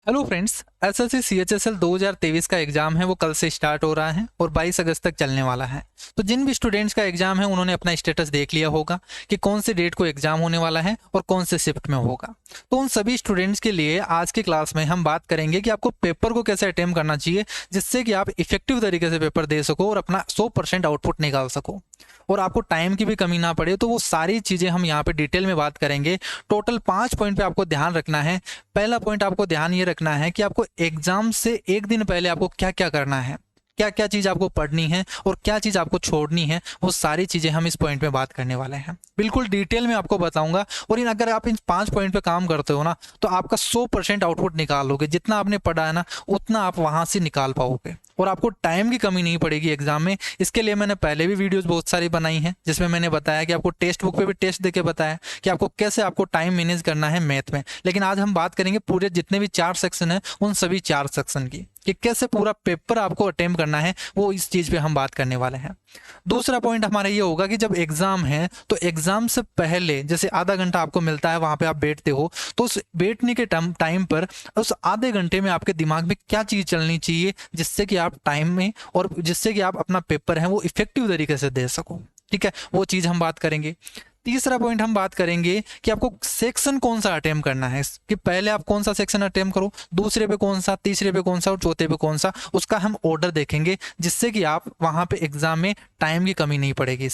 Hello friends, SSC CHSL 2023 का exam है वो कल से स्टार्ट हो रहा है और 22 अगस्त तक चलने वाला है। तो जिन भी स्टूडेंट्स का एग्जाम है उन्होंने अपना स्टेटस देख लिया होगा कि कौन से डेट को एग्जाम होने वाला है और कौन से शिफ्ट में होगा। तो उन सभी स्टूडेंट्स के लिए आज की क्लास में हम बात करेंगे कि आपको पेपर को कैसे अटेम्प्ट करना चाहिए जिससे कि आप इफेक्टिव तरीके से पेपर दे सको और अपना 100% आउटपुट निकाल सको और आपको टाइम की भी कमी ना पड़े। तो वो सारी चीज़ें हम यहाँ पे डिटेल में बात करेंगे। टोटल 5 पॉइंट पे आपको ध्यान रखना है। पहला पॉइंट आपको ध्यान ये रखना है कि आपको एग्जाम से एक दिन पहले आपको क्या क्या करना है, क्या क्या चीज़ आपको पढ़नी है और क्या चीज़ आपको छोड़नी है, वो सारी चीज़ें हम इस पॉइंट में बात करने वाले हैं। बिल्कुल डिटेल में आपको बताऊंगा और अगर आप इन 5 पॉइंट पे काम करते हो ना तो आपका 100% आउटपुट निकाल लोगे। जितना आपने पढ़ा है ना उतना आप वहाँ से निकाल पाओगे और आपको टाइम की कमी नहीं पड़ेगी एग्जाम में। इसके लिए मैंने पहले भी वीडियोस बहुत सारी बनाई हैं जिसमें मैंने बताया कि आपको टेक्स्ट बुक पे भी टेस्ट देके बताया कि आपको कैसे आपको टाइम मैनेज करना है मैथ में। लेकिन आज हम बात करेंगे पूरे जितने भी 4 सेक्शन हैं उन सभी 4 सेक्शन की कि कैसे पूरा पेपर आपको अटेम्प्ट करना है, वो इस चीज़ पे हम बात करने वाले हैं। दूसरा पॉइंट हमारा ये होगा कि जब एग्जाम है तो एग्जाम से पहले जैसे आधा घंटा आपको मिलता है वहाँ पे आप बैठते हो, तो उस बैठने के टाइम पर उस आधे घंटे में आपके दिमाग में क्या चीज़ चलनी चाहिए जिससे कि आप टाइम में और जिससे कि आप अपना पेपर है वो इफेक्टिव तरीके से दे सको। ठीक है, वो चीज़ हम बात करेंगे। तीसरा पॉइंट हम बात करेंगे कि आपको सेक्शन कौन सा अटेम्प्ट करना है, कि पहले आप कौन सा सेक्शन अटेम्प्ट करो, दूसरे पे कौन सा, तीसरे पे कौन सा और चौथे पे कौन सा, उसका हम ऑर्डर देखेंगे जिससे कि आप वहाँ पे एग्जाम में टाइम की कमी नहीं पड़ेगी।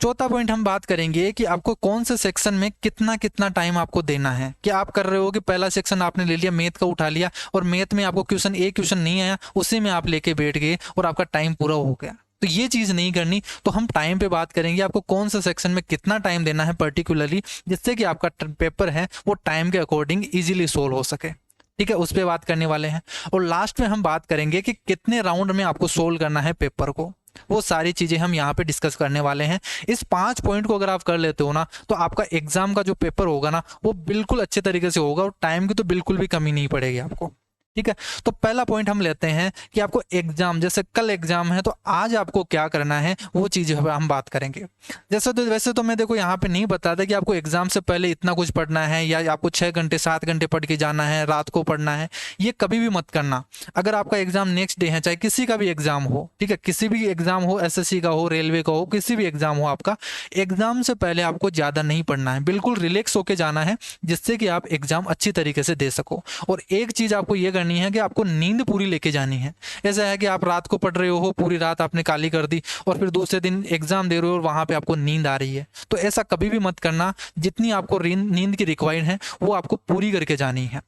चौथा पॉइंट हम बात करेंगे कि आपको कौन से सेक्शन में कितना कितना टाइम आपको देना है। कि आप कर रहे हो कि पहला सेक्शन आपने ले लिया, मैथ का उठा लिया और मैथ में आपको क्वेश्चन नहीं आया, उसी में आप लेके बैठ गए और आपका टाइम पूरा हो गया। तो ये चीज़ नहीं करनी। तो हम टाइम पे बात करेंगे आपको कौन सा सेक्शन में कितना टाइम देना है पर्टिकुलरली, जिससे कि आपका पेपर है वो टाइम के अकॉर्डिंग इजीली सोल्व हो सके। ठीक है, उस पर बात करने वाले हैं। और लास्ट में हम बात करेंगे कि कितने राउंड में आपको सोल्व करना है पेपर को, वो सारी चीज़ें हम यहाँ पे डिस्कस करने वाले हैं। इस 5 पॉइंट को अगर आप कर लेते हो ना तो आपका एग्जाम का जो पेपर होगा ना वो बिल्कुल अच्छे तरीके से होगा और टाइम की तो बिल्कुल भी कमी नहीं पड़ेगी आपको। ठीक है, तो पहला पॉइंट हम लेते हैं कि आपको एग्जाम, जैसे कल एग्जाम है तो आज आपको क्या करना है वो चीज़ हम बात करेंगे। जैसे तो वैसे तो मैं देखो यहाँ पे नहीं बताता कि आपको एग्जाम से पहले इतना कुछ पढ़ना है या आपको 6 घंटे 7 घंटे पढ़ के जाना है, रात को पढ़ना है। ये कभी भी मत करना। अगर आपका एग्जाम नेक्स्ट डे है, चाहे किसी का भी एग्जाम हो, ठीक है, किसी भी एग्जाम हो, एसएससी का हो, रेलवे का हो, किसी भी एग्जाम हो, आपका एग्जाम से पहले आपको ज़्यादा नहीं पढ़ना है, बिल्कुल रिलैक्स होके जाना है जिससे कि आप एग्जाम अच्छी तरीके से दे सको। और एक चीज़ आपको ये करनी है कि आपको नींद पूरी लेके जानी है। ऐसा है कि आप रात को पढ़ रहे हो, पूरी रात आपने काली कर दी और फिर दूसरे दिन एग्जाम दे रहे हो और वहां पे आपको नींद आ रही है। तो ऐसा कभी भी मत करना। जितनी आपको नींद की रिक्वायर्ड है वो आपको पूरी करके जानी है।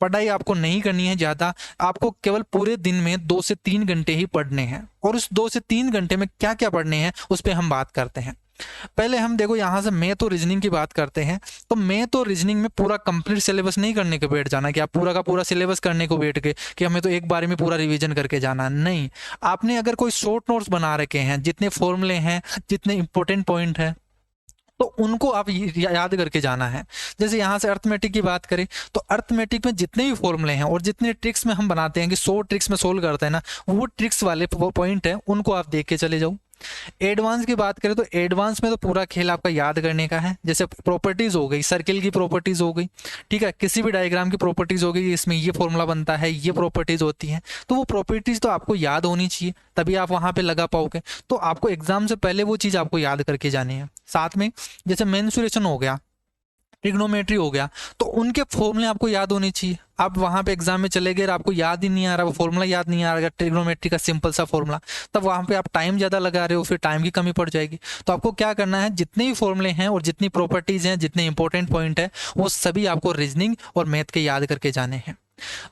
पढ़ाई आपको नहीं करनी है ज़्यादा, आपको केवल पूरे दिन में 2 से 3 घंटे ही पढ़ने हैं। और उस 2 से 3 घंटे में क्या क्या पढ़ने हैं उस पर हम बात करते हैं। पहले हम देखो यहाँ से मैथ और रीजनिंग की बात करते हैं। तो मैथ और रीजनिंग में पूरा कंप्लीट सिलेबस नहीं करने के बैठ जाना कि आप पूरा का पूरा सिलेबस करने को बैठ गए कि हमें तो एक बारे में पूरा रिवीजन करके जाना नहीं। आपने अगर कोई शॉर्ट नोट्स बना रखे हैं, जितने फॉर्मूले हैं, जितने इंपॉर्टेंट पॉइंट है, तो उनको आप याद करके जाना है। जैसे यहाँ से अर्थमेटिक की बात करें तो अर्थमेटिक में जितने भी फॉर्मूले हैं और जितने ट्रिक्स में हम बनाते हैं कि 100 ट्रिक्स में सोल्व करते हैं ना, वो ट्रिक्स वाले पॉइंट हैं उनको आप देख के चले जाओ। एडवांस की बात करें तो एडवांस में तो पूरा खेल आपका याद करने का है। जैसे प्रॉपर्टीज हो गई, सर्किल की प्रॉपर्टीज हो गई, ठीक है, किसी भी डायग्राम की प्रॉपर्टीज हो गई, इसमें ये फॉर्मूला बनता है, ये प्रॉपर्टीज होती हैं, तो वो प्रॉपर्टीज तो आपको याद होनी चाहिए तभी आप वहां पे लगा पाओगे। तो आपको एग्जाम से पहले वो चीज़ आपको याद करके जानी है। साथ में जैसे मेंसुरेशन हो गया, ट्रिग्नोमेट्री हो गया, तो उनके फॉर्मूले आपको याद होने चाहिए। आप वहां पे एग्जाम में चले गए, आपको याद ही नहीं आ रहा, वो फॉर्मूला याद नहीं आ रहा, ट्रिग्नोमेट्री का सिंपल सा फॉर्मूला, तब वहां पे आप टाइम ज़्यादा लगा रहे हो, फिर टाइम की कमी पड़ जाएगी। तो आपको क्या करना है, जितने भी फॉर्मूले हैं और जितनी प्रॉपर्टीज हैं, जितने इंपॉर्टेंट पॉइंट है, वो सभी आपको रीजनिंग और मैथ के याद करके जाने हैं।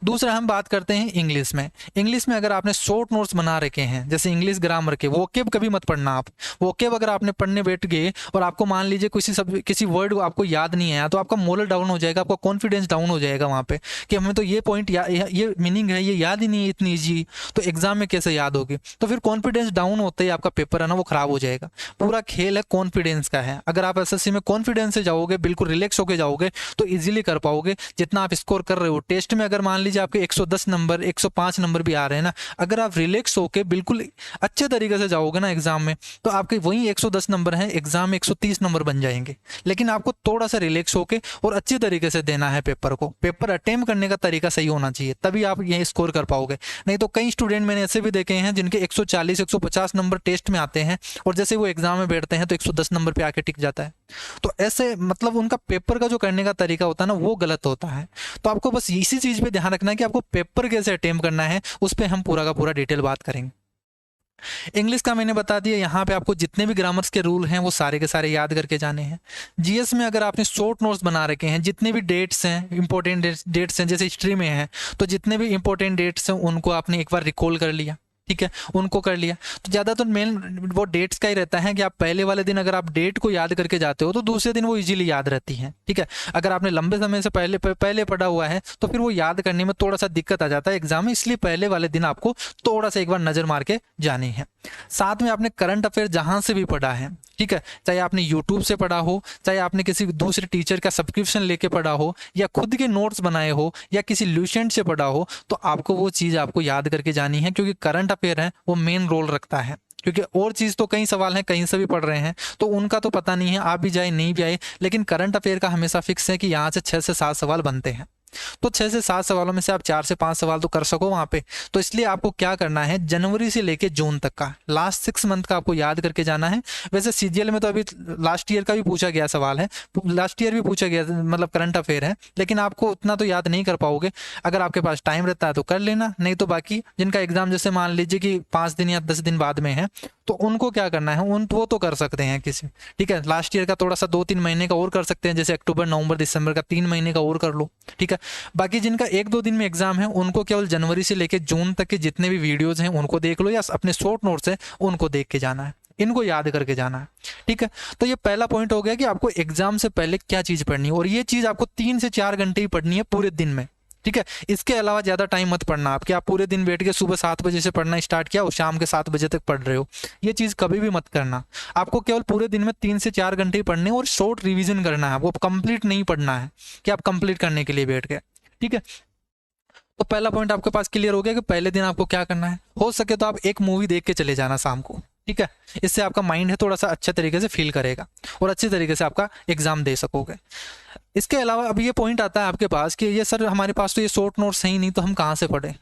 दूसरा हम बात करते हैं इंग्लिश में। इंग्लिश में अगर आपने शॉर्ट नोट्स बना रखे हैं, जैसे इंग्लिश ग्रामर के, वोकेब कभी मत पढ़ना आप। वोकेब अगर आपने पढ़ने बैठ गए और आपको मान लीजिए किसी वर्ड आपको याद नहीं आया तो आपका मोरल डाउन हो जाएगा, आपका कॉन्फिडेंस डाउन हो जाएगा वहाँ पे कि हमें तो ये पॉइंट ये मीनिंग है ये याद ही नहीं है इतनी ईजी, तो एग्जाम में कैसे याद होगी। तो फिर कॉन्फिडेंस डाउन होते ही आपका पेपर है ना वो खराब हो जाएगा। पूरा खेल है कॉन्फिडेंस का है। अगर आप एसएससी में कॉन्फिडेंस से जाओगे, बिल्कुल रिलैक्स होकर जाओगे, तो ईजिली कर पाओगे। जितना आप स्कोर कर रहे हो टेस्ट में, अगर मान मान लीजिए आपके 110 नंबर 105 नंबर भी आ रहे हैं ना, अगर आप रिलैक्स होके बिल्कुल अच्छे तरीके से जाओगे ना एग्जाम में, तो आपके वही 110 नंबर हैं एग्जाम में 130 नंबर बन जाएंगे। लेकिन आपको थोड़ा सा रिलैक्स होके और अच्छे तरीके से देना है पेपर को। पेपर अटेम्प्ट करने का तरीका सही होना चाहिए, तभी आप ये स्कोर कर पाओगे। नहीं तो कई स्टूडेंट मैंने ऐसे भी देखे हैं जिनके 140 150 नंबर टेस्ट में आते हैं और जैसे वो एग्जाम में बैठते हैं तो 110 नंबर पे आके टिक जाता है। तो ऐसे मतलब उनका पेपर का जो करने का तरीका होता है ना, वो गलत होता है। तो आपको बस इसी चीज पे ध्यान रखना है कि आपको पेपर कैसे अटेम्प्ट करना है, उस पर हम पूरा का पूरा डिटेल बात करेंगे। इंग्लिश का मैंने बता दिया, यहाँ पे आपको जितने भी ग्रामर्स के रूल हैं वो सारे के सारे याद करके जाने हैं। जीएस में अगर आपने शॉर्ट नोट्स बना रखे हैं, जितने भी डेट्स हैं इंपॉर्टेंट डेट्स हैं, जैसे हिस्ट्री में हैं तो जितने भी इंपॉर्टेंट डेट्स हैं उनको आपने एक बार रिकॉल कर लिया, ठीक है, उनको कर लिया। तो ज़्यादातर मेन वो डेट्स का ही रहता है कि आप पहले वाले दिन अगर आप डेट को याद करके जाते हो तो दूसरे दिन वो इजीली याद रहती है, ठीक है। अगर आपने लंबे समय से पहले पढ़ा हुआ है तो फिर वो याद करने में थोड़ा सा दिक्कत आ जाता है एग्जाम में, इसलिए पहले वाले दिन आपको थोड़ा सा एक बार नज़र मार के जानी है। साथ में आपने करंट अफेयर जहाँ से भी पढ़ा है, ठीक है, चाहे आपने यूट्यूब से पढ़ा हो, चाहे आपने किसी दूसरे टीचर का सब्सक्रिप्शन लेके पढ़ा हो, या खुद के नोट्स बनाए हो, या किसी ल्यूसेंट से पढ़ा हो, तो आपको वो चीज़ आपको याद करके जानी है, क्योंकि करंट अफेयर है वो मेन रोल रखता है। क्योंकि और चीज़ तो कई सवाल हैं कहीं से भी पढ़ रहे हैं तो उनका तो पता नहीं है, आ भी जाए नहीं भी आए, लेकिन करंट अफेयर का हमेशा फिक्स है कि यहाँ से 6 से 7 सवाल बनते हैं। तो 6 से 7 सवालों में से आप 4 से 5 सवाल तो कर सको वहाँ पे। तो इसलिए आपको क्या करना है, जनवरी से लेके जून तक का लास्ट 6 मंथ का आपको याद करके जाना है। वैसे सीजीएल में तो अभी लास्ट ईयर का भी पूछा गया सवाल है, लास्ट ईयर भी पूछा गया मतलब करंट अफेयर है, लेकिन आपको उतना तो याद नहीं कर पाओगे। अगर आपके पास टाइम रहता है तो कर लेना, नहीं तो बाकी जिनका एग्जाम जैसे मान लीजिए कि 5 दिन या 10 दिन बाद में है तो उनको क्या करना है, वो तो कर सकते हैं किसी, ठीक है, लास्ट ईयर का थोड़ा सा 2-3 महीने का और कर सकते हैं, जैसे अक्टूबर नवंबर दिसंबर का 3 महीने का और कर लो, ठीक है। बाकी जिनका 1-2 दिन में एग्जाम है उनको केवल जनवरी से लेकर जून तक के जितने भी वीडियोस हैं उनको देख लो, या अपने शॉर्ट नोट्स हैं उनको देख के जाना है, इनको याद करके जाना है, ठीक है। तो ये पहला पॉइंट हो गया कि आपको एग्जाम से पहले क्या चीज़ पढ़नी है, और ये चीज़ आपको 3 से 4 घंटे ही पढ़नी है पूरे दिन में, ठीक है। इसके अलावा ज़्यादा टाइम मत पढ़ना आप कि आप पूरे दिन बैठ के सुबह 7 बजे से पढ़ना स्टार्ट किया और शाम के 7 बजे तक पढ़ रहे हो, ये चीज़ कभी भी मत करना। आपको केवल पूरे दिन में 3 से 4 घंटे ही पढ़ने और शॉर्ट रिवीजन करना है, वो कंप्लीट नहीं पढ़ना है कि आप कंप्लीट करने के लिए बैठ गए, ठीक है। तो पहला पॉइंट आपके पास क्लियर हो गया कि पहले दिन आपको क्या करना है। हो सके तो आप एक मूवी देख के चले जाना शाम को, ठीक है, इससे आपका माइंड है थोड़ा सा अच्छे तरीके से फील करेगा और अच्छे तरीके से आपका एग्जाम दे सकोगे। इसके अलावा अब ये पॉइंट आता है आपके पास कि ये सर हमारे पास तो ये शॉर्ट नोट्स है ही नहीं, तो हम कहाँ से पढ़ें,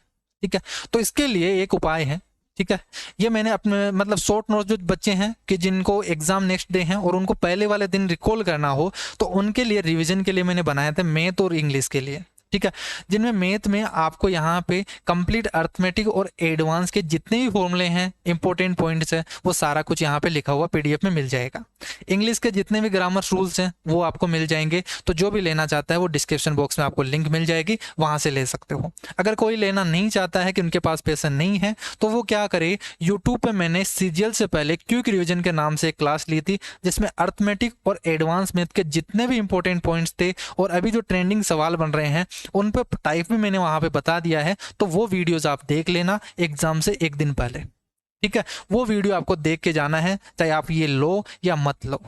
ठीक है। तो इसके लिए एक उपाय है, ठीक है। ये मैंने अपने मतलब शॉर्ट नोट्स जो बच्चे हैं कि जिनको एग्जाम नेक्स्ट डे हैं और उनको पहले वाले दिन रिकॉल करना हो, तो उनके लिए रिवीजन के लिए मैंने बनाए थे मैथ और इंग्लिश के लिए, ठीक है। जिनमें मैथ में आपको यहाँ पे कंप्लीट अर्थमेटिक और एडवांस के जितने भी फॉर्मूले हैं, इंपॉर्टेंट पॉइंट्स हैं, वो सारा कुछ यहाँ पे लिखा हुआ पीडीएफ में मिल जाएगा। इंग्लिश के जितने भी ग्रामर रूल्स हैं वो आपको मिल जाएंगे, तो जो भी लेना चाहता है वो डिस्क्रिप्शन बॉक्स में आपको लिंक मिल जाएगी, वहाँ से ले सकते हो। अगर कोई लेना नहीं चाहता है कि उनके पास पैसा नहीं है तो वो क्या करे, यूट्यूब पर मैंने सीजीएल से पहले क्विक रिविजन के नाम से एक क्लास ली थी जिसमें अर्थमेटिक और एडवांस मैथ के जितने भी इंपॉर्टेंट पॉइंट्स थे और अभी जो ट्रेंडिंग सवाल बन रहे हैं उन पर टाइप भी मैंने वहां पे बता दिया है, तो वो वीडियोस आप देख लेना एग्जाम से एक दिन पहले, ठीक है। वो वीडियो आपको देख के जाना है, चाहे आप ये लो या मत लो,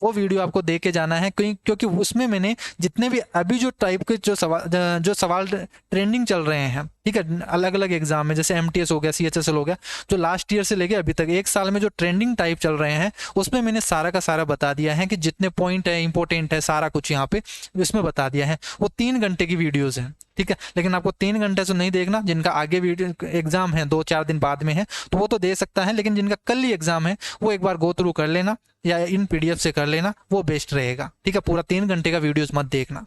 वो वीडियो आपको देख के जाना है, क्योंकि उसमें मैंने जितने भी अभी जो टाइप के जो सवाल ट्रेंडिंग चल रहे हैं, ठीक है, अलग अलग एग्जाम में, जैसे एमटीएस हो गया, सीएचएसएल हो गया, जो लास्ट ईयर से लेके अभी तक 1 साल में जो ट्रेंडिंग टाइप चल रहे हैं उसमें मैंने सारा का सारा बता दिया है कि जितने पॉइंट है इंपॉर्टेंट है सारा कुछ यहाँ पे इसमें बता दिया है। वो 3 घंटे की वीडियोज हैं, ठीक है, लेकिन आपको 3 घंटे से नहीं देखना। जिनका आगे वीडियो एग्जाम है 2-4 दिन बाद में है तो वो तो दे सकता है, लेकिन जिनका कल ही एग्जाम है वो एक बार गो थ्रू कर लेना या इन पीडीएफ से कर लेना, वो बेस्ट रहेगा, ठीक है। पूरा 3 घंटे का वीडियोस मत देखना।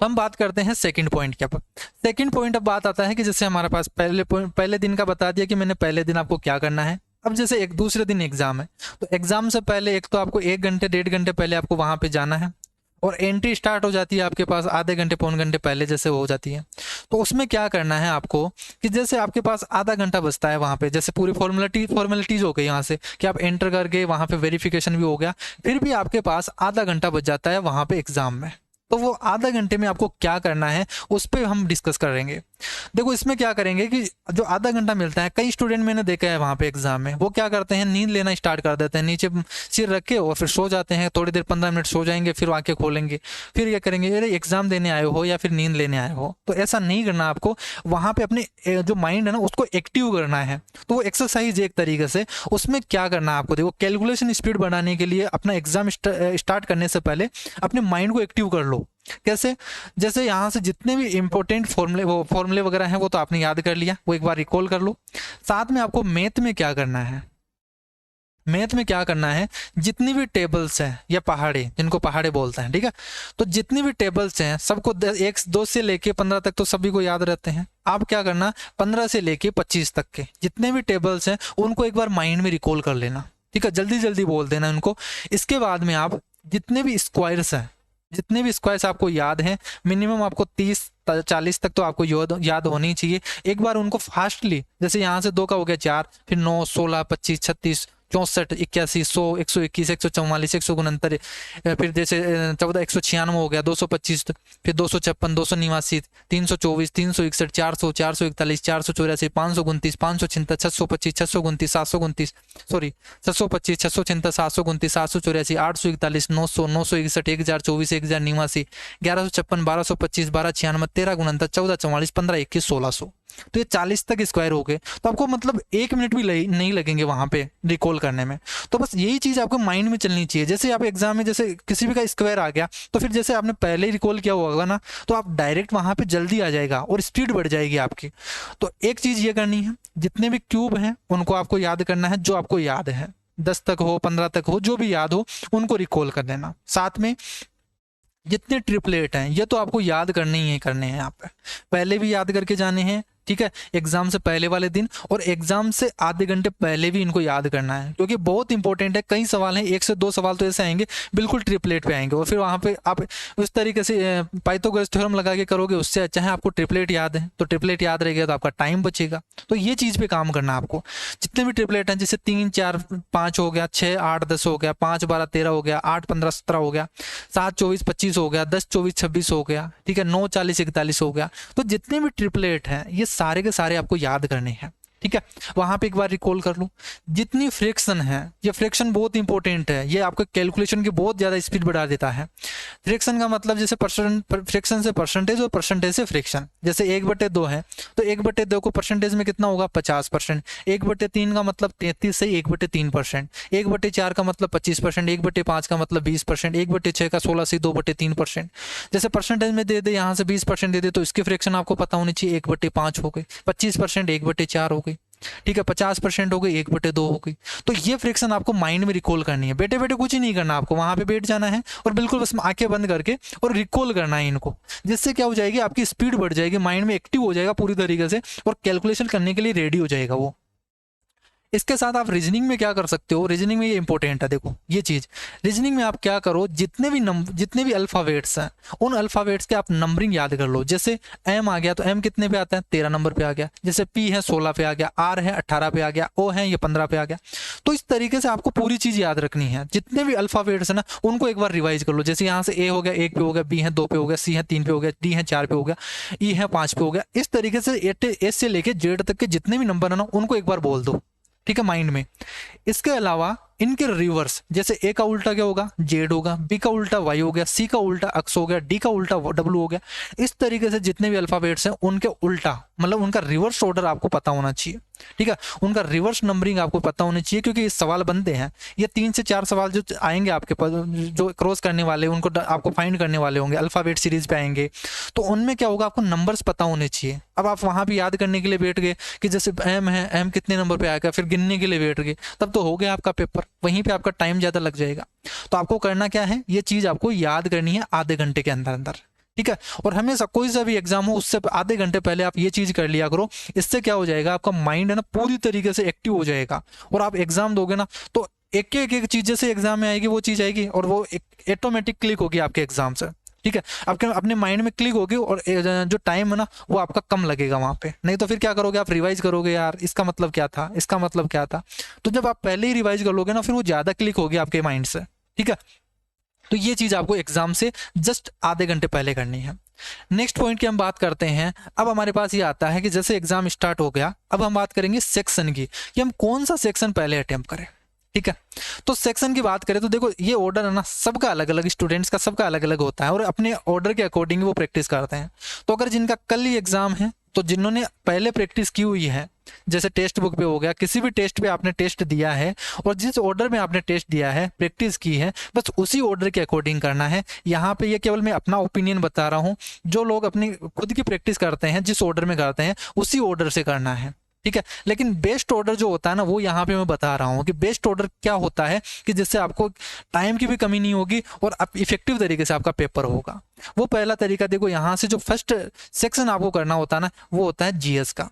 तो हम बात करते हैं सेकंड पॉइंट के ऊपर। सेकंड पॉइंट अब बात आता है कि जैसे हमारे पास पहले दिन का बता दिया कि मैंने पहले दिन आपको क्या करना है। अब जैसे एक दूसरे दिन एग्जाम है तो एग्जाम से पहले एक तो आपको 1 घंटे 1.5 घंटे पहले आपको वहां पे जाना है और एंट्री स्टार्ट हो जाती है आपके पास आधे घंटे पौन घंटे पहले जैसे हो जाती है। तो उसमें क्या करना है आपको कि जैसे आपके पास आधा घंटा बचता है वहाँ पे, जैसे पूरी फॉर्मेलिटीज हो गई यहाँ से कि आप एंटर कर गए, वहाँ पे वेरिफिकेशन भी हो गया, फिर भी आपके पास आधा घंटा बच जाता है वहाँ पे एग्जाम में। तो वो आधा घंटे में आपको क्या करना है उस पर हम डिस्कस करेंगे। देखो इसमें क्या करेंगे कि जो आधा घंटा मिलता है, कई स्टूडेंट मैंने देखा है वहाँ पे एग्जाम में वो क्या करते हैं, नींद लेना स्टार्ट कर देते हैं, नीचे सिर रख के और फिर सो जाते हैं, थोड़ी देर 15 मिनट सो जाएंगे, फिर आंखें खोलेंगे, फिर ये करेंगे अरे एग्जाम देने आए हो या फिर नींद लेने आए हो। तो ऐसा नहीं करना आपको, वहाँ पे अपने जो माइंड है ना उसको एक्टिव करना है। तो वो एक्सरसाइज एक तरीके से, उसमें क्या करना है आपको, देखो कैलकुलेशन स्पीड बढ़ाने के लिए अपना एग्जाम स्टार्ट करने से पहले अपने माइंड को एक्टिव कर लो। कैसे, जैसे यहाँ से जितने भी इंपॉर्टेंट फॉर्मूले वगैरह हैं वो तो आपने याद कर लिया, वो एक बार रिकॉल कर लो। साथ में आपको मैथ में क्या करना है, मैथ में क्या करना है, जितनी भी टेबल्स हैं या पहाड़े, जिनको पहाड़े बोलते हैं, ठीक है, तो जितनी भी टेबल्स हैं सबको 1 2 से लेके 15 तक तो सभी को याद रहते हैं। आप क्या करना, 15 से लेके 25 तक के जितने भी टेबल्स हैं उनको एक बार माइंड में रिकॉल कर लेना, ठीक है, जल्दी जल्दी बोल देना उनको। इसके बाद में आप जितने भी स्क्वायर्स हैं, जितने भी स्क्वायर्स आपको याद हैं, मिनिमम आपको 30 40 तक तो आपको याद होनी चाहिए, एक बार उनको फास्टली, जैसे यहाँ से 2 का हो गया 4, फिर 9 16 25 36 64 81 100 121 144 169, फिर जैसे 14 196 हो गया, 225, फिर 256 289 324 361 400 441 484 529 536 625 629 729, सॉरी 625 636 729 784 841 900 961 1024 1089 1156 1225 1296 13 14 44 15 21 1600। तो ये 40 तक स्क्वायर हो गए, तो आपको मतलब 1 मिनट भी नहीं लगेंगे वहां पे रिकॉल करने में। तो बस यही चीज आपको माइंड में चलनी चाहिए। जैसे आप एग्जाम में जैसे किसी भी का स्क्वायर आ गया तो फिर जैसे आपने पहले ही रिकॉल किया होगा ना, तो आप डायरेक्ट वहां पे जल्दी आ जाएगा और स्पीड बढ़ जाएगी आपकी। तो एक चीज ये करनी है, जितने भी क्यूब हैं उनको आपको याद करना है, जो आपको याद है 10 तक हो 15 तक हो जो भी याद हो उनको रिकॉल कर देना। साथ में जितने ट्रिपलेट हैं ये तो आपको याद करने ही करने हैं, यहाँ पे पहले भी याद करके जाने हैं, ठीक है, एग्जाम से पहले वाले दिन और एग्जाम से आधे घंटे पहले भी इनको याद करना है, क्योंकि बहुत इंपॉर्टेंट है। कई सवाल हैं, 1 से 2 सवाल तो ऐसे आएंगे बिल्कुल ट्रिपलेट पे आएंगे और फिर वहां पे आप उस तरीके से पाइथागोरस थ्योरम लगा के करोगे, उससे अच्छा है आपको ट्रिपलेट याद है, तो ट्रिपलेट याद रहेगा तो आपका टाइम बचेगा। तो ये चीज पे काम करना आपको। जितने भी ट्रिपलेट हैं, जैसे 3 4 5 हो गया, 6 8 10 हो गया, 5 12 13 हो गया, 8 15 17 हो गया, 7 24 25 हो गया, 10 24 26 हो गया, ठीक है, 9 40 41 हो गया। तो जितने भी ट्रिपलेट हैं ये सारे के सारे आपको याद करने हैं, ठीक है। वहां पे एक बार रिकॉल कर लो। जितनी फ्रैक्शन है, ये फ्रैक्शन बहुत इंपॉर्टेंट है, ये आपके कैलकुलेशन की बहुत ज्यादा स्पीड बढ़ा देता है। फ्रैक्शन का मतलब जैसे फ्रैक्शन से परसेंटेज और परसेंटेज से फ्रैक्शन, जैसे 1/2 है तो 1/2 को परसेंटेज में कितना होगा 50%, 1/3 का मतलब 33 से 1/3%, 1/4 का मतलब 25%, 1/5 का मतलब 20%, 1/6 का 16 से 2/3%। जैसे परसेंटेज में दे दे यहाँ से 20% दे दे तो इसकी फ्रैक्शन आपको पता होनी चाहिए 1/5 हो गई, 25% 1/4 हो गई, ठीक है, 50% हो गई 1/2 हो गई। तो ये फ्रैक्शन आपको माइंड में रिकॉल करनी है, बैठे बैठे कुछ ही नहीं करना, आपको वहां पे बैठ जाना है और बिल्कुल बस आंखें बंद करके और रिकॉल करना है इनको। जिससे क्या हो जाएगी, आपकी स्पीड बढ़ जाएगी, माइंड में एक्टिव हो जाएगा पूरी तरीके से और कैलकुलेशन करने के लिए रेडी हो जाएगा वो। इसके साथ आप रीजनिंग में क्या कर सकते हो, रीजनिंग में ये इंपॉर्टेंट है, देखो ये चीज, रीजनिंग में आप क्या करो, जितने भी अल्फाबेट्स हैं उन अल्फाबेट्स के आप नंबरिंग याद कर लो। जैसे एम आ गया तो एम कितने पे आता है, 13 नंबर पे आ गया। जैसे पी है 16 पे आ गया, आर है 18 पे आ गया, ओ है ये 15 पे आ गया। तो इस तरीके से आपको पूरी चीज याद रखनी है। जितने भी अल्फाबेट्स है ना उनको एक बार रिवाइज कर लो। जैसे यहाँ से ए हो गया 1 पे हो गया, बी है 2 पे हो गया, सी है 3 पे हो गया, डी है 4 पे हो गया, ई है 5 पे हो गया। इस तरीके से एस से लेके जेड तक के जितने भी नंबर है ना उनको एक बार बोल दो, ठीक है, माइंड में। इसके अलावा इनके रिवर्स, जैसे ए का उल्टा क्या होगा, जेड होगा, बी का उल्टा वाई हो गया, सी का उल्टा एक्स हो गया, डी का उल्टा डब्ल्यू हो गया। इस तरीके से जितने भी अल्फाबेट्स हैं उनके उल्टा, मतलब उनका रिवर्स ऑर्डर आपको पता होना चाहिए, ठीक है, उनका रिवर्स नंबरिंग आपको पता होनी चाहिए। क्योंकि ये सवाल बनते हैं, ये 3 से 4 सवाल जो आएंगे आपके पास, जो क्रॉस करने वाले उनको आपको फाइंड करने वाले होंगे, अल्फाबेट सीरीज पे आएंगे, तो उनमें क्या होगा, आपको नंबर्स पता होने चाहिए। अब आप वहां भी याद करने के लिए बैठ गए कि जैसे एम है, एम कितने नंबर पे आएगा, फिर गिनने के लिए बैठ गए, तब तो हो गया आपका पेपर, वहीं पे आपका टाइम ज्यादा लग जाएगा। तो आपको करना क्या है, ये चीज आपको याद करनी है आधे घंटे के अंदर अंदर, ठीक है। और हमेशा कोई सा भी एग्जाम हो उससे आधे घंटे पहले आप ये चीज कर लिया करो। इससे क्या हो जाएगा, आपका माइंड है ना पूरी तरीके से एक्टिव हो जाएगा और आप एग्जाम दोगे ना तो एक एक चीज जैसे एग्जाम में आएगी वो चीज आएगी और वो ऑटोमेटिक क्लिक होगी आपके एग्जाम से, ठीक है, आपके अपने माइंड में क्लिक होगी और जो टाइम है ना वो आपका कम लगेगा वहां पे। नहीं तो फिर क्या करोगे, आप रिवाइज करोगे, यार इसका मतलब क्या था, इसका मतलब क्या था। तो जब आप पहले ही रिवाइज कर लोगे ना फिर वो ज्यादा क्लिक होगी आपके माइंड से, ठीक है। तो ये चीज आपको एग्जाम से जस्ट आधे घंटे पहले करनी है। नेक्स्ट पॉइंट की हम बात करते हैं। अब हमारे पास ये आता है कि जैसे एग्जाम स्टार्ट हो गया, अब हम बात करेंगे सेक्शन की कि हम कौन सा सेक्शन पहले अटेम्प्ट करें। ठीक है, तो सेक्शन की बात करें तो देखो ये ऑर्डर है ना, सबका अलग अलग, स्टूडेंट्स का सबका अलग अलग होता है और अपने ऑर्डर के अकॉर्डिंग वो प्रैक्टिस करते हैं। तो अगर जिनका कल ही एग्जाम है तो जिन्होंने पहले प्रैक्टिस की हुई है, जैसे टेक्स्ट बुक पे हो गया, किसी भी टेस्ट पे आपने टेस्ट दिया है और जिस ऑर्डर में आपने टेस्ट दिया है, प्रैक्टिस की है, बस उसी ऑर्डर के अकॉर्डिंग करना है। यहाँ पे ये केवल मैं अपना ओपिनियन बता रहा हूँ। जो लोग अपनी खुद की प्रैक्टिस करते हैं, जिस ऑर्डर में करते हैं उसी ऑर्डर से करना है। ठीक है, लेकिन बेस्ट ऑर्डर जो होता है ना, वो यहाँ पे मैं बता रहा हूँ कि बेस्ट ऑर्डर क्या होता है कि जिससे आपको टाइम की भी कमी नहीं होगी और आप इफेक्टिव तरीके से आपका पेपर होगा। वो पहला तरीका देखो, यहाँ से जो फर्स्ट सेक्शन आपको करना होता है ना, वो होता है जीएस का,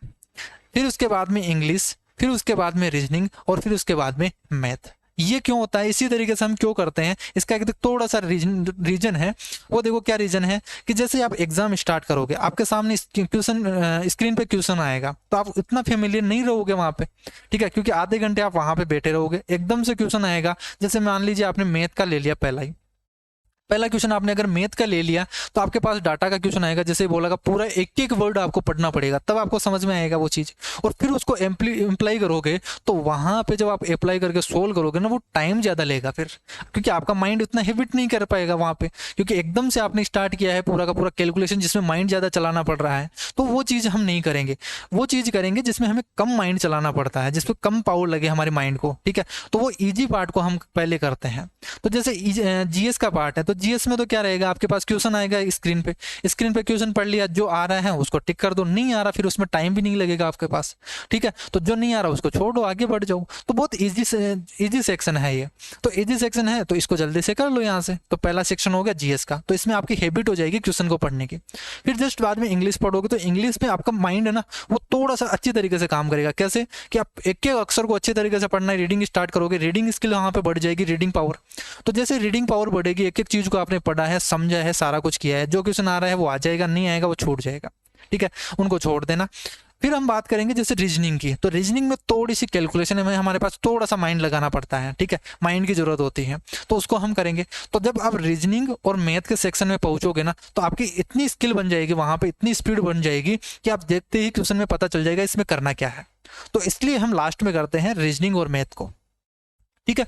फिर उसके बाद में इंग्लिश, फिर उसके बाद में रीजनिंग और फिर उसके बाद में मैथ। ये क्यों होता है, इसी तरीके से हम क्यों करते हैं, इसका एक थोड़ा सा रीजन है। वो देखो क्या रीजन है कि जैसे आप एग्जाम स्टार्ट करोगे, आपके सामने क्वेश्चन स्क्रीन पे क्वेश्चन आएगा, तो आप इतना फेमिलियर नहीं रहोगे वहाँ पे। ठीक है, क्योंकि आधे घंटे आप वहाँ पे बैठे रहोगे, एकदम से क्वेश्चन आएगा। जैसे मान लीजिए आपने मैथ का ले लिया, पहला क्वेश्चन आपने अगर मैथ का ले लिया, तो आपके पास डाटा का क्वेश्चन आएगा, जैसे बोला पूरा एक एक वर्ड आपको पढ़ना पड़ेगा, तब आपको समझ में आएगा वो चीज़। और फिर उसको इम्प्लाई करोगे, तो वहाँ पे जब आप अप्लाई करके सोल्व करोगे ना, वो टाइम ज़्यादा लेगा फिर, क्योंकि आपका माइंड उतना हैबिट नहीं कर पाएगा वहाँ पे, क्योंकि एकदम से आपने स्टार्ट किया है पूरा का पूरा कैलकुलेशन, जिसमें माइंड ज़्यादा चलाना पड़ रहा है। तो वो चीज़ हम नहीं करेंगे, वो चीज़ करेंगे जिसमें हमें कम माइंड चलाना पड़ता है, जिसमें कम पावर लगे हमारे माइंड को। ठीक है, तो वो ईजी पार्ट को हम पहले करते हैं। तो जैसे जीएस का पार्ट है, तो जीएस में तो क्या रहेगा, आपके पास क्वेश्चन आएगा स्क्रीन पे क्वेश्चन पढ़ लिया, जो आ रहा है उसको टिक कर दो, नहीं आ रहा फिर उसमें टाइम भी नहीं लगेगा आपके पास। ठीक है, तो जो नहीं आ रहा उसको छोड़ दो, आगे बढ़ जाओ। तो बहुत इजी सेक्शन है ये। तो इजी सेक्शन है तो इसको जल्दी से कर लो यहाँ से। तो पहला सेक्शन हो गया जीएस का, तो इसमें आपकी हैबिट हो जाएगी क्वेश्चन को पढ़ने की। फिर जस्ट बाद में इंग्लिश पढ़ोगे, तो इंग्लिश में आपका माइंड है ना, वो थोड़ा सा अच्छी तरीके से काम करेगा। कैसे कि आप एक एक अक्षर को अच्छे तरीके से पढ़ना है, रीडिंग स्टार्ट करोगे, रीडिंग स्किल वहाँ पे बढ़ जाएगी, रीडिंग पावर। तो जैसे रीडिंग पावर बढ़ेगी, एक एक चीज को आपने पढ़ा है, समझा है, सारा कुछ किया है, जो क्वेश्चन आ रहा है वो आ जाएगा, नहीं आएगा वो छूट जाएगा। ठीक है, उनको छोड़ देना। फिर हम बात करेंगे जैसे रीजनिंग की, तो रीजनिंग में थोड़ी सी कैलकुलेशन में हमारे पास थोड़ा सा माइंड लगाना पड़ता है। ठीक है, माइंड की जरूरत होती है, तो उसको हम करेंगे। तो जब आप रीजनिंग और मैथ के सेक्शन में पहुंचोगे ना, तो आपकी इतनी स्किल बन जाएगी वहां पे, इतनी स्पीड बन जाएगी कि आप देखते ही क्वेश्चन में पता चल जाएगा इसमें करना क्या है। तो इसलिए हम लास्ट में करते हैं रीजनिंग और मैथ को। ठीक है,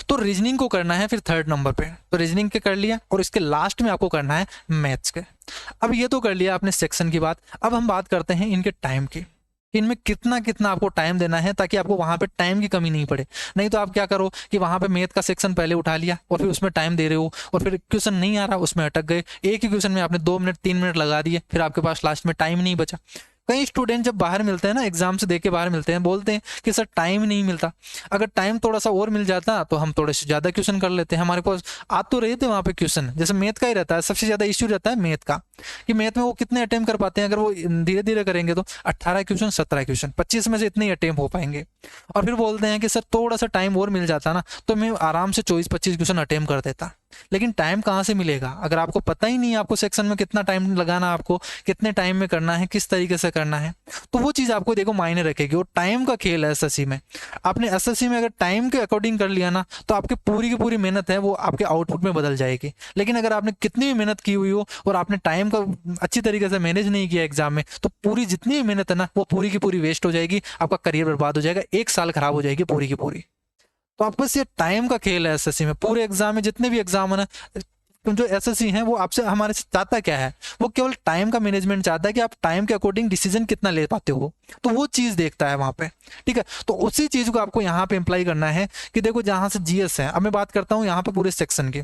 तो रीजनिंग को करना है फिर थर्ड नंबर पे, तो रीजनिंग के कर लिया और इसके लास्ट में आपको करना है मैथ्स के। अब ये तो कर लिया आपने सेक्शन की बात। अब हम बात करते हैं इनके टाइम की, इनमें कितना कितना आपको टाइम देना है, ताकि आपको वहां पे टाइम की कमी नहीं पड़े। नहीं तो आप क्या करो कि वहां पे मैथ का सेक्शन पहले उठा लिया और फिर उसमें टाइम दे रहे हो, और फिर क्वेश्चन नहीं आ रहा, उसमें अटक गए, एक ही क्वेश्चन में आपने 2 मिनट 3 मिनट लगा दिए, फिर आपके पास लास्ट में टाइम नहीं बचा। कई स्टूडेंट जब बाहर मिलते हैं ना, एग्जाम से देके बाहर मिलते हैं, बोलते हैं कि सर टाइम नहीं मिलता। अगर टाइम थोड़ा सा और मिल जाता तो हम थोड़े से ज्यादा क्वेश्चन कर लेते हैं, हमारे पास आ तो रहे थे वहां पे क्वेश्चन। जैसे मैथ का ही रहता है, सबसे ज्यादा इश्यू रहता है मैथ का, कि मैथ में वो कितने अटेम्प्ट कर पाते हैं। अगर वो धीरे धीरे करेंगे तो 18 क्वेश्चन 17 क्वेश्चन 25 में से इतने ही अटेम्प्ट हो पाएंगे। और फिर बोलते हैं कि सर थोड़ा सा टाइम और मिल जाता ना, तो मैं आराम से 24-25 क्वेश्चन अटेम्प्ट कर देता। लेकिन टाइम कहाँ से मिलेगा अगर आपको पता ही नहीं है आपको सेक्शन में कितना टाइम लगाना, आपको कितने टाइम में करना है, किस तरीके से करना है। तो वो चीज़ आपको देखो मायने रखेगी। और टाइम का खेल है एसएससी में। आपने एसएससी में अगर टाइम के अकॉर्डिंग कर लिया ना, तो आपकी पूरी की पूरी मेहनत है वो आपके आउटपुट में बदल जाएगी। लेकिन अगर आपने कितनी भी मेहनत की हुई हो और आपने टाइम का अच्छी तरीके से मैनेज नहीं किया एग्जाम में, तो पूरी जितनी भी मेहनत है ना, वो पूरी की पूरी वेस्ट हो जाएगी, आपका करियर बर्बाद हो जाएगा, 1 साल खराब हो जाएगी पूरी की पूरी। तो आप बस ये टाइम का खेल है एसएससी में। पूरे एग्जाम में जितने भी एग्जाम है ना, जो एसएससी है वो आपसे हमारे से चाहता क्या है, वो केवल टाइम का मैनेजमेंट चाहता है कि आप टाइम के अकॉर्डिंग डिसीजन कितना ले पाते हो, तो वो चीज देखता है वहां पे। ठीक है, तो उसी चीज को आपको यहाँ पे अप्लाई करना है कि देखो जहां से जीएस है, अब मैं बात करता हूँ यहाँ पे पूरे सेक्शन की।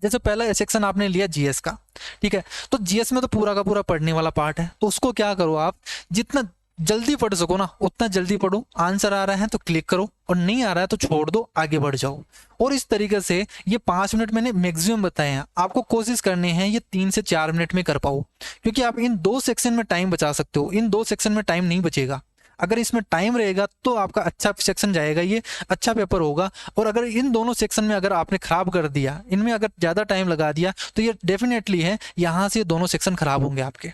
जैसे पहला सेक्शन आपने लिया जीएस का, ठीक है, तो जीएस में तो पूरा का पूरा पढ़ने वाला पार्ट है। तो उसको क्या करो आप, जितना जल्दी पढ़ सको ना उतना जल्दी पढ़ो। आंसर आ रहा है तो क्लिक करो, और नहीं आ रहा है तो छोड़ दो, आगे बढ़ जाओ। और इस तरीके से ये 5 मिनट मैंने मैक्सिमम बताए हैं, आपको कोशिश करनी है ये 3 से 4 मिनट में कर पाओ, क्योंकि आप इन 2 सेक्शन में टाइम बचा सकते हो। इन 2 सेक्शन में टाइम नहीं बचेगा। अगर इसमें टाइम रहेगा तो आपका अच्छा सेक्शन जाएगा, ये अच्छा पेपर होगा। और अगर इन दोनों सेक्शन में अगर आपने खराब कर दिया, इनमें अगर ज्यादा टाइम लगा दिया, तो ये डेफिनेटली है यहाँ से दोनों सेक्शन खराब होंगे आपके।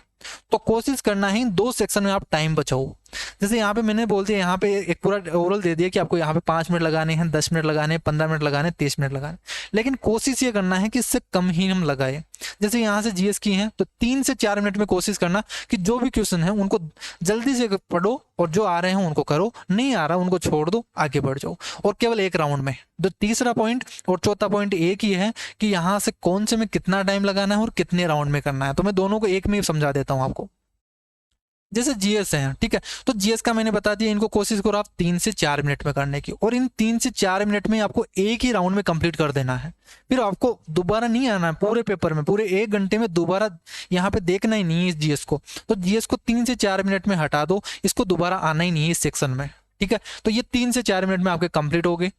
तो कोशिश करना है इन 2 सेक्शन में आप टाइम बचाओ। जैसे यहाँ पे मैंने बोल दिया, यहाँ पे एक पूरा ओवरऑल दे दिया कि आपको यहाँ पे 5 मिनट लगाने हैं, 10 मिनट लगाने हैं, 15 मिनट लगाने हैं, 30 मिनट लगाने, लेकिन कोशिश ये करना है कि इससे कम ही हम लगाए। जैसे यहाँ से जीएस की हैं तो 3 से 4 मिनट में कोशिश करना कि जो भी क्वेश्चन है उनको जल्दी से पढ़ो और जो आ रहे हैं उनको करो, नहीं आ रहा उनको छोड़ दो, आगे बढ़ जाओ, और केवल एक राउंड में। तो तीसरा पॉइंट और चौथा पॉइंट एक ही है कि यहाँ से कौन से में कितना टाइम लगाना है और कितने राउंड में करना है। तो मैं दोनों को एक में ही समझा देता हूँ आपको। जैसे जीएस है, ठीक है, तो जीएस का मैंने बता दिया, इनको कोशिश करो आप 3 से 4 मिनट में करने की, और इन 3 से 4 मिनट में आपको एक ही राउंड में कंप्लीट कर देना है। फिर आपको दोबारा नहीं आना है पूरे पेपर में, पूरे 1 घंटे में दोबारा यहाँ पे देखना ही नहीं है इस जीएस को। तो जीएस को 3 से 4 मिनट में हटा दो, इसको दोबारा आना ही नहीं है इस सेक्शन में, ठीक है। तो ये 3 से 4 मिनट में आपके कंप्लीट हो गए।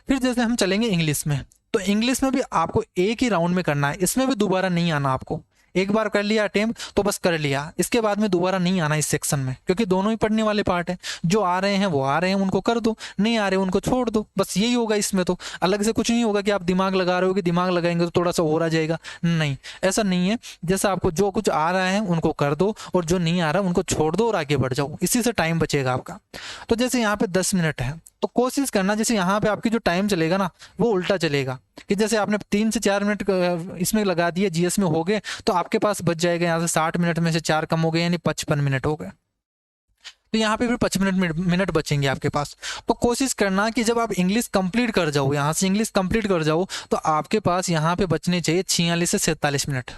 फिर जैसे हम चलेंगे इंग्लिश में, तो इंग्लिश में भी आपको एक ही राउंड में करना है, इसमें भी दोबारा नहीं आना आपको। एक बार कर लिया अटेम्प्ट तो बस कर लिया, इसके बाद में दोबारा नहीं आना इस सेक्शन में, क्योंकि दोनों ही पढ़ने वाले पार्ट है। जो आ रहे हैं वो आ रहे हैं, उनको कर दो, नहीं आ रहे उनको छोड़ दो, बस यही होगा। इसमें तो अलग से कुछ नहीं होगा कि आप दिमाग लगा रहे हो कि दिमाग लगाएंगे तो थोड़ा सा हो रहा जाएगा, नहीं, ऐसा नहीं है। जैसा आपको जो कुछ आ रहा है उनको कर दो और जो नहीं आ रहा उनको छोड़ दो और आगे बढ़ जाओ, इसी से टाइम बचेगा आपका। तो जैसे यहाँ पे 10 मिनट है तो कोशिश करना जैसे यहाँ पे आपकी जो टाइम चलेगा ना वो उल्टा चलेगा, कि जैसे आपने 3 से 4 मिनट इसमें लगा दिए, जीएस में हो गए, तो आपके पास बच जाएगा यहाँ से 60 मिनट में से 4 कम हो गए, यानी 55 मिनट हो गए। तो यहाँ पे फिर 55 मिनट बचेंगे आपके पास। तो कोशिश करना कि जब आप इंग्लिश कंप्लीट कर जाओ, यहाँ से इंग्लिश कंप्लीट कर जाओ, तो आपके पास यहाँ पे बचने चाहिए 46 से 47 मिनट।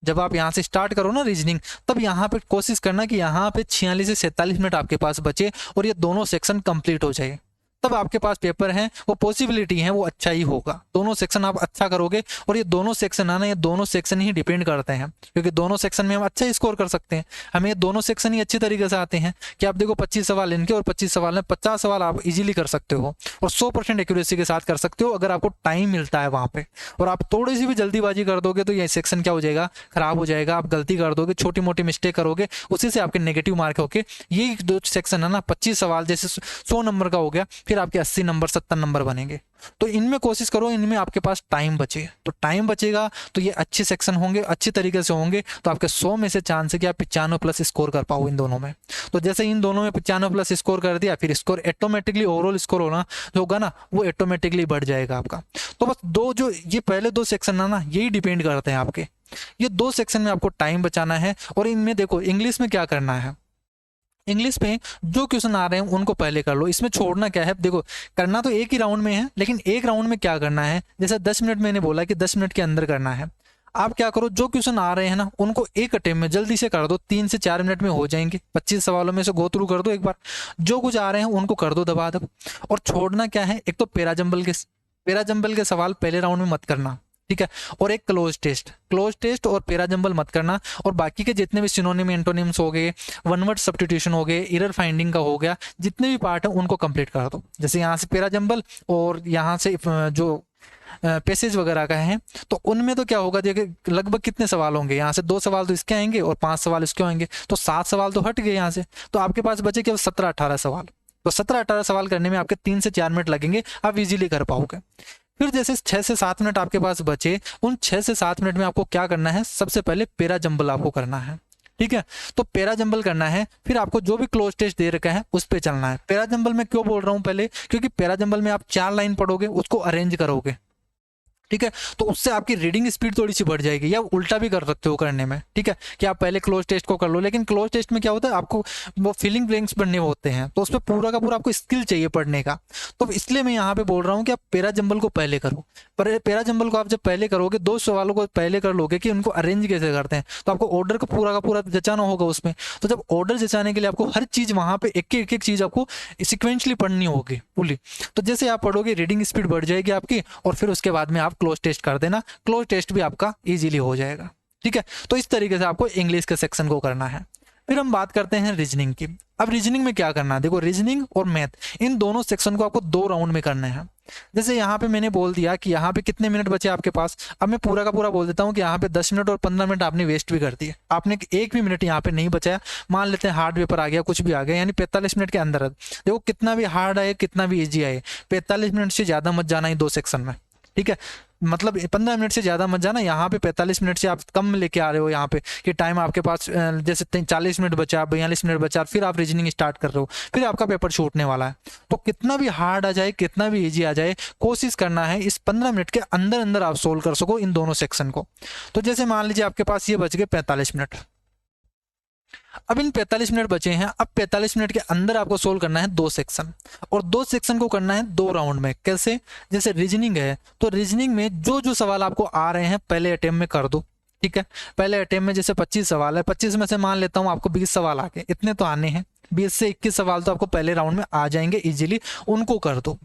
जब आप यहाँ से स्टार्ट करो ना रीजनिंग, तब यहाँ पे कोशिश करना कि यहाँ पे 46 से 47 मिनट आपके पास बचे और ये दोनों सेक्शन कंप्लीट हो जाए, तब आपके पास पेपर है, वो पॉसिबिलिटी है वो अच्छा ही होगा। दोनों सेक्शन आप अच्छा करोगे, और ये दोनों सेक्शन है ना, ये दोनों सेक्शन ही डिपेंड करते हैं, क्योंकि दोनों सेक्शन में हम अच्छा स्कोर कर सकते हैं। हमें ये दोनों सेक्शन ही अच्छी तरीके से आते हैं कि आप देखो 25 सवाल इनके और 25 सवाल में 50 सवाल आप इजीली कर सकते हो और 100% एक्यूरेसी के साथ कर सकते हो, अगर आपको टाइम मिलता है वहाँ पे। और आप थोड़ी सी भी जल्दीबाजी कर दोगे तो ये सेक्शन क्या हो जाएगा, खराब हो जाएगा। आप गलती कर दोगे, छोटी मोटी मिस्टेक करोगे, उसी से आपके नेगेटिव मार्क होके ये दो सेक्शन है ना 25 सवाल जैसे 100 नंबर का हो गया, फिर आपके 80 नंबर 70 नंबर बनेंगे। तो इनमें कोशिश करो इनमें आपके पास टाइम बचे, तो टाइम बचेगा तो ये अच्छे सेक्शन होंगे, अच्छी तरीके से होंगे, तो आपके 100 में से चांस है कि आप 95 प्लस स्कोर कर पाओ इन दोनों में। तो जैसे इन दोनों में 95 प्लस स्कोर कर दिया, फिर स्कोर ऑटोमेटिकली ओवरऑल स्कोर होना जो होगा ना वो ऑटोमेटिकली बढ़ जाएगा आपका। तो बस दो जो ये पहले 2 सेक्शन है ना यही डिपेंड करते हैं आपके, ये 2 सेक्शन में आपको टाइम बचाना है। और इनमें देखो इंग्लिश में क्या करना है, इंग्लिश में जो क्वेश्चन आ रहे हैं उनको पहले कर लो। इसमें छोड़ना क्या है, देखो करना तो एक ही राउंड में है, लेकिन एक राउंड में क्या करना है, जैसे 10 मिनट मैंने बोला कि 10 मिनट के अंदर करना है। आप क्या करो, जो क्वेश्चन आ रहे हैं ना उनको एक अटेम्प्ट में जल्दी से कर दो, 3 से 4 मिनट में हो जाएंगे। 25 सवालों में से गो थ्रू कर दो एक बार, जो कुछ आ रहे हैं उनको कर दो दबा दब। और छोड़ना क्या है, एक तो पेरा जंबल के सवाल पहले राउंड में मत करना, ठीक है, और एक क्लोज टेस्ट और पेरा जंबल मत करना। और बाकी के जितने भी सिनोनिम एंटोनिम्स हो गए, वन वर्ड सब्स्टिट्यूशन हो गए, एरर फाइंडिंग का हो गया, जितने भी पार्ट है उनको कंप्लीट कर दो। जैसे यहाँ से पेरा जंबल और यहाँ से जो पैसेज वगैरह का है, तो उनमें तो क्या होगा, देखिए लगभग कितने सवाल होंगे, यहाँ से 2 सवाल तो इसके आएंगे और 5 सवाल इसके आएंगे, तो 7 सवाल तो हट गए यहाँ से। तो आपके पास बचे केवल 17-18 सवाल। तो 17-18 सवाल करने में आपके 3 से 4 मिनट लगेंगे, आप इजीली कर पाओगे। फिर जैसे 6 से 7 मिनट आपके पास बचे, उन 6 से 7 मिनट में आपको क्या करना है, सबसे पहले पेरा जंबल आपको करना है, ठीक है। तो पेरा जंबल करना है, फिर आपको जो भी क्लोज टेस्ट दे रखा है उस पे चलना है। पेरा जंबल में क्यों बोल रहा हूँ पहले, क्योंकि पेरा जंबल में आप 4 लाइन पढ़ोगे, उसको अरेंज करोगे, ठीक है, तो उससे आपकी रीडिंग स्पीड थोड़ी सी बढ़ जाएगी। या उल्टा भी कर सकते हो करने में, ठीक है, कि आप पहले क्लोज टेस्ट को कर लो, लेकिन क्लोज टेस्ट में क्या होता है, आपको वो फिलिंग ब्लैंक्स बनने होते हैं, तो उस पर पूरा का पूरा आपको स्किल चाहिए पढ़ने का। तो इसलिए मैं यहाँ पे बोल रहा हूँ कि आप पेरा जंबल को पहले करो। पर पेरा जंबल को आप जब पहले करोगे, 2 सवालों को पहले कर लोगे कि उनको अरेंज कैसे करते हैं, तो आपको ऑर्डर को पूरा का पूरा जचाना होगा उसमें। तो जब ऑर्डर जचाने के लिए आपको हर चीज़ वहाँ पे एक चीज़ आपको सिक्वेंशली पढ़नी होगी पूरी। तो जैसे आप पढ़ोगे रीडिंग स्पीड बढ़ जाएगी आपकी, और फिर उसके बाद में आप क्लोज टेस्ट कर देना, क्लोज टेस्ट भी आपका इजीली हो जाएगा, ठीक है। तो इस तरीके से आपको इंग्लिश के सेक्शन को करना है। फिर हम बात करते हैं रीजनिंग की। अब रीजनिंग में क्या करना है, देखो रीजनिंग और मैथ इन दोनों सेक्शन को आपको 2 राउंड में करना है। जैसे यहाँ पे मैंने बोल दिया कि यहाँ पे कितने मिनट बचे आपके पास, अब मैं पूरा का पूरा बोल देता हूँ कि यहाँ पे 10 मिनट और 15 मिनट आपने वेस्ट भी कर दिए, आपने एक भी मिनट यहाँ पे नहीं बचाया। मान लेते हैं हार्ड पेपर आ गया, कुछ भी आ गया, यानी 45 मिनट के अंदर है। देखो कितना भी हार्ड आए कितना भी ईजी आए, 45 मिनट से ज़्यादा मत जाना ही 2 सेक्शन में, ठीक है। मतलब 15 मिनट से ज़्यादा मत जाना, यहाँ पे 45 मिनट से आप कम लेके आ रहे हो यहाँ पे कि टाइम आपके पास जैसे 40 मिनट बचा, 42 मिनट बचा, फिर आप रीजनिंग स्टार्ट कर रहे हो, फिर आपका पेपर छूटने वाला है। तो कितना भी हार्ड आ जाए, कितना भी ईजी आ जाए, कोशिश करना है इस 15 मिनट के अंदर अंदर आप सोल्व कर सको इन दोनों सेक्शन को। तो जैसे मान लीजिए आपके पास ये बच गए 45 मिनट। अब इन 45 मिनट बचे हैं, अब 45 मिनट के अंदर आपको सोल्व करना है 2 सेक्शन, और 2 सेक्शन को करना है 2 राउंड में। कैसे? जैसे रीजनिंग है तो रीजनिंग में जो जो सवाल आपको आ रहे हैं पहले अटेम्प्ट में कर दो, ठीक है। पहले अटेम्प्ट में जैसे 25 सवाल है, 25 में से मान लेता हूँ आपको 20 सवाल आ गए, इतने तो आने हैं, 20 से 21 सवाल तो आपको पहले राउंड में आ जाएंगे इजीली, उनको कर दो।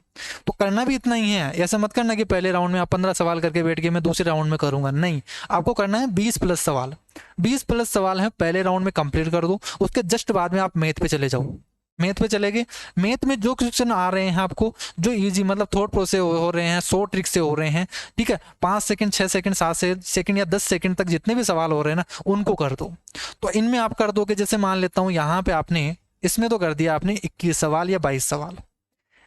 तो करना भी इतना ही है, ऐसा मत करना कि पहले राउंड में आप 15 सवाल करके बैठ गए मैं दूसरे राउंड में करूंगा, नहीं, आपको करना है 20 प्लस सवाल। 20 प्लस सवाल है पहले राउंड में कंप्लीट कर दो, उसके जस्ट बाद में आप मैथ पे चले जाओ। मैथ पे चले गए, मैथ में जो क्वेश्चन आ रहे हैं आपको, जो इजी मतलब थॉट प्रोसेस हो रहे हैं, 100 ट्रिक से हो रहे हैं, ठीक है, 5 सेकंड 6 सेकंड 7 सेकंड या 10 सेकंड तक जितने भी सवाल हो रहे हैं ना, उनको कर दो। तो इनमें आप कर दो कि जैसे मान लेता हूँ यहाँ पे आपने इसमें तो कर दिया आपने 21 सवाल या 22 सवाल,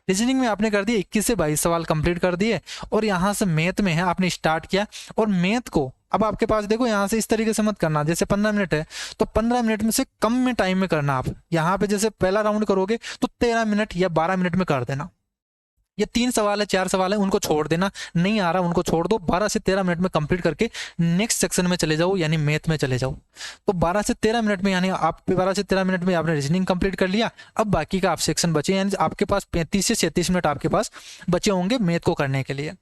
रीजनिंग में आपने कर दिया 21 से 22 सवाल कंप्लीट कर दिए, और यहाँ से मैथ में है आपने स्टार्ट किया। और मैथ को अब आपके पास देखो यहाँ से इस तरीके से मत करना, जैसे 15 मिनट है तो 15 मिनट में से कम में टाइम में करना। आप यहाँ पे जैसे पहला राउंड करोगे तो 13 मिनट या 12 मिनट में कर देना। ये 3 सवाल है 4 सवाल है उनको छोड़ देना, नहीं आ रहा उनको छोड़ दो, 12 से 13 मिनट में कंप्लीट करके नेक्स्ट सेक्शन में चले जाओ, यानी मैथ में चले जाओ। तो 12 से 13 मिनट में, यानी आप 12 से 13 मिनट में आपने रीजनिंग कंप्लीट कर लिया। अब बाकी का आप सेक्शन बचे, यानी आपके पास 35 से 36 मिनट आपके पास बचे होंगे मैथ को करने के लिए।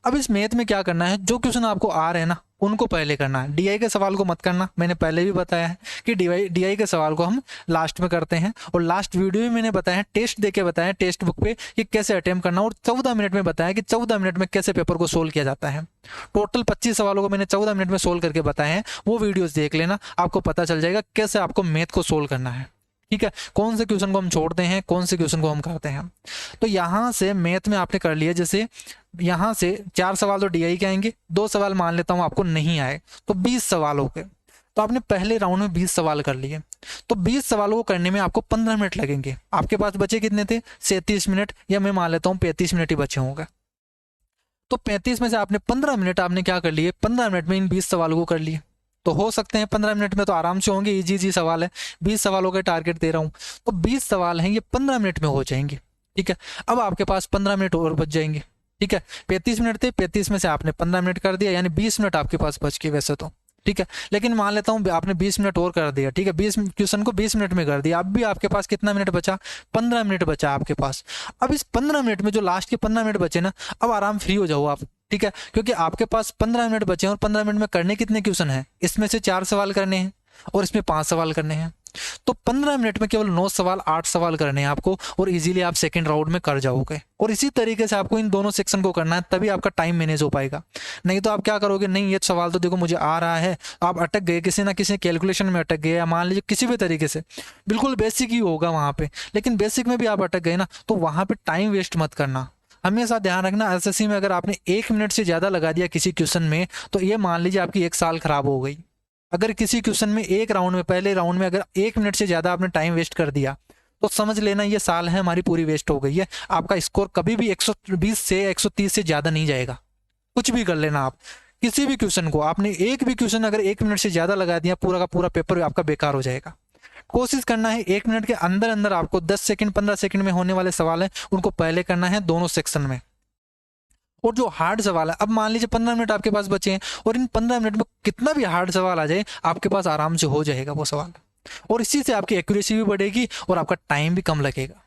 अब इस मैथ में क्या करना है, जो क्वेश्चन आपको आ रहे हैं ना उनको पहले करना है, डीआई के सवाल को मत करना। मैंने पहले भी बताया है कि डीआई के सवाल को हम लास्ट में करते हैं, और लास्ट वीडियो में मैंने बताया है, टेस्ट देके बताया टेक्स्ट बुक पे कि कैसे अटेम्प्ट करना, और 14 मिनट में बताया कि 14 मिनट में कैसे पेपर को सोल्व किया जाता है। टोटल 25 सवालों को मैंने 14 मिनट में सोल्व करके बताए हैं, वो वीडियोस देख लेना, आपको पता चल जाएगा कैसे आपको मैथ को सोल्व करना है, ठीक है। कौन से क्वेश्चन को हम छोड़ते हैं, कौन से क्वेश्चन को हम करते हैं। तो यहाँ से मैथ में आपने कर लिया, जैसे यहाँ से 4 सवाल तो डीआई के आएंगे, 2 सवाल मान लेता हूँ आपको नहीं आए, तो 20 सवाल हो गए। तो आपने पहले राउंड में 20 सवाल कर लिए, तो 20 सवालों को करने में आपको 15 मिनट लगेंगे। आपके पास बचे कितने थे, 37 मिनट, या मैं मान लेता हूँ 35 मिनट ही बचे होंगे। तो 35 में से आपने 15 मिनट आपने क्या कर लिए, 15 मिनट में इन 20 सवालों को कर लिए। तो हो सकते हैं 15 मिनट में तो आराम से होंगे, इजी इजी सवाल है, 20 सवालों का टारगेट दे रहा हूँ, तो 20 सवाल हैं ये 15 मिनट में हो जाएंगे, ठीक है। अब आपके पास 15 मिनट और बच जाएंगे, ठीक है। 35 मिनट थे, 35 में से आपने 15 मिनट कर दिया, यानी 20 मिनट आपके पास बच गए वैसे तो, ठीक है। लेकिन मान लेता हूँ आपने 20 मिनट और कर दिया, ठीक है, 20 क्वेश्चन को 20 मिनट में कर दिया, अब भी आपके पास कितना मिनट बचा, 15 मिनट बचा आपके पास। अब इस 15 मिनट में जो लास्ट के 15 मिनट बचे ना, अब आराम फ्री हो जाओ आप, ठीक है, क्योंकि आपके पास 15 मिनट बचे हैं, और 15 मिनट में करने कितने क्वेश्चन हैं, इसमें से 4 सवाल करने हैं और इसमें 5 सवाल करने हैं। तो 15 मिनट में केवल 9 सवाल 8 सवाल करने हैं आपको, और इजीली आप सेकंड राउंड में कर जाओगे। और इसी तरीके से आपको इन दोनों सेक्शन को करना है, तभी आपका टाइम मैनेज हो पाएगा। नहीं तो आप क्या करोगे, नहीं ये सवाल तो देखो मुझे आ रहा है, आप अटक गए किसी ना किसी कैलकुलेशन में अटक गए, या मान लीजिए किसी भी तरीके से, बिल्कुल बेसिक ही होगा वहाँ पे, लेकिन बेसिक में भी आप अटक गए ना, तो वहाँ पे टाइम वेस्ट मत करना। हमेशा ध्यान रखना, एसएससी में अगर आपने 1 मिनट से ज़्यादा लगा दिया किसी क्वेश्चन में, तो ये मान लीजिए आपकी 1 साल खराब हो गई। अगर किसी क्वेश्चन में एक राउंड में, पहले राउंड में अगर 1 मिनट से ज़्यादा आपने टाइम वेस्ट कर दिया, तो समझ लेना ये साल है हमारी पूरी वेस्ट हो गई है। आपका स्कोर कभी भी 120 से 130 से ज़्यादा नहीं जाएगा। कुछ भी कर लेना आप, किसी भी क्वेश्चन को आपने एक भी क्वेश्चन अगर 1 मिनट से ज़्यादा लगा दिया, पूरा का पूरा पेपर आपका बेकार हो जाएगा। कोशिश करना है 1 मिनट के अंदर अंदर आपको 10 सेकंड 15 सेकंड में होने वाले सवाल हैं उनको पहले करना है दोनों सेक्शन में। और जो हार्ड सवाल है, अब मान लीजिए 15 मिनट आपके पास बचे हैं, और इन 15 मिनट में कितना भी हार्ड सवाल आ जाए आपके पास आराम से हो जाएगा वो सवाल, और इसी से आपकी एक्यूरेसी भी बढ़ेगी और आपका टाइम भी कम लगेगा।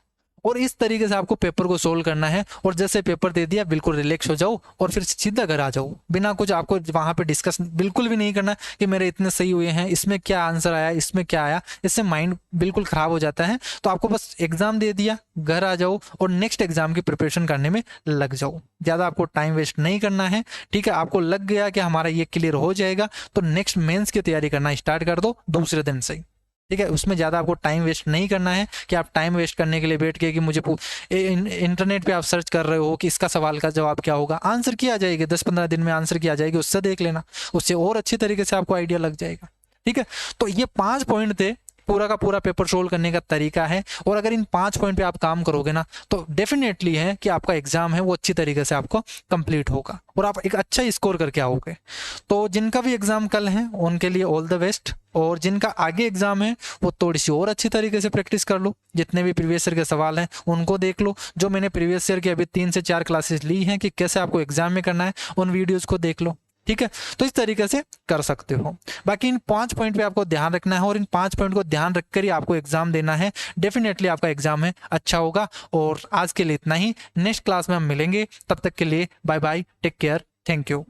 और इस तरीके से आपको पेपर को सोल्व करना है, और जैसे पेपर दे दिया बिल्कुल रिलैक्स हो जाओ और फिर सीधा घर आ जाओ, बिना कुछ आपको वहाँ पे डिस्कस बिल्कुल भी नहीं करना कि मेरे इतने सही हुए हैं, इसमें क्या आंसर आया, इसमें क्या आया, इससे माइंड बिल्कुल ख़राब हो जाता है। तो आपको बस एग्ज़ाम दे दिया, घर आ जाओ और नेक्स्ट एग्ज़ाम की प्रिपरेशन करने में लग जाओ। ज़्यादा आपको टाइम वेस्ट नहीं करना है, ठीक है। आपको लग गया कि हमारा ये क्लियर हो जाएगा, तो नेक्स्ट मेंस की तैयारी करना स्टार्ट कर दो दूसरे दिन से ही, ठीक है। उसमें ज़्यादा आपको टाइम वेस्ट नहीं करना है कि आप टाइम वेस्ट करने के लिए बैठ के कि मुझे इंटरनेट पे आप सर्च कर रहे हो कि इसका सवाल का जवाब क्या होगा। आंसर की आ जाएगी 10-15 दिन में, आंसर की आ जाएगी, उससे देख लेना, उससे और अच्छी तरीके से आपको आइडिया लग जाएगा, ठीक है। तो ये 5 पॉइंट थे पूरा का पूरा पेपर सोल्व करने का तरीका है। और अगर इन 5 पॉइंट पे आप काम करोगे ना तो डेफिनेटली है कि आपका एग्जाम है वो अच्छी तरीके से आपको कंप्लीट होगा और आप एक अच्छा स्कोर करके आओगे। तो जिनका भी एग्जाम कल है उनके लिए ऑल द बेस्ट, और जिनका आगे एग्जाम है वो थोड़ी सी और अच्छी तरीके से प्रैक्टिस कर लो। जितने भी प्रीवियस ईयर के सवाल हैं उनको देख लो, जो मैंने प्रीवियस ईयर की अभी 3 से 4 क्लासेस ली हैं कि कैसे आपको एग्जाम में करना है, उन वीडियोज़ को देख लो। ठीक है, तो इस तरीके से कर सकते हो। बाकी इन 5 पॉइंट पे आपको ध्यान रखना है और इन 5 पॉइंट को ध्यान रखकर ही आपको एग्जाम देना है। डेफिनेटली आपका एग्जाम है अच्छा होगा। और आज के लिए इतना ही, नेक्स्ट क्लास में हम मिलेंगे, तब तक के लिए bye bye, take care, thank you.